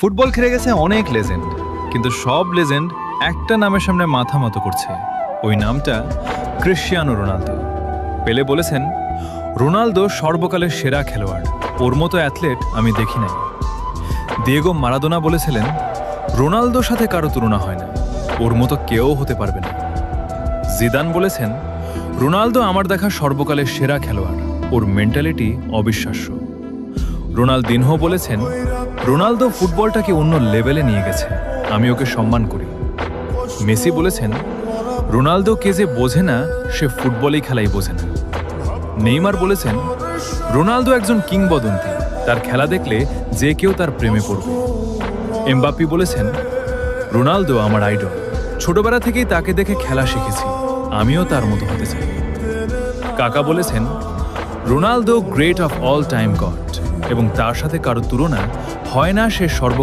Football খেলে গেছে অনেক লেজেন্ড, কিন্তু সব লেজেন্ড একটা নামের সামনে মাথা মতো করছে। ওই নামটা ক্রিশ্চিয়ানো রোনালদো। পেলে বলেছেন, রোনালদো সর্বকালের সেরা খেলোয়াড়, ওর মতো অ্যাথলেট আমি দেখি নাই। দিয়েগো মারাদোনা বলেছিলেন, রোনালদোর সাথে কারো তুলনা হয় না, ওর মতো কেউ হতে পারবে না। জিদান বলেছেন, রোনালদো আমার দেখা সর্বকালের সেরা খেলোয়াড়, ওর মেন্টালিটি অবিশ্বাস্য। রোনালদিনহো বলেছেন, রোনালদো ফুটবলটাকে অন্য লেভেলে নিয়ে গেছে, আমি ওকে সম্মান করি। মেসি বলেছেন, রোনালদো কে যে বোঝে না সে ফুটবলেই খেলাই বোঝে না। নেইমার বলেছেন, রোনালদো একজন কিংবদন্তি, তার খেলা দেখলে যে কেউ তার প্রেমে পড়বে। এমবাপ্পে বলেছেন, রোনালদো আমার আইডল, ছোটবেলা থেকেই তাকে দেখে খেলা শিখেছি, আমিও তার মতো হতে চাই। কাকা বলেছেন, Ronaldo great of all time god, এবং তার সাথে কারো তুলনা হয় না, সে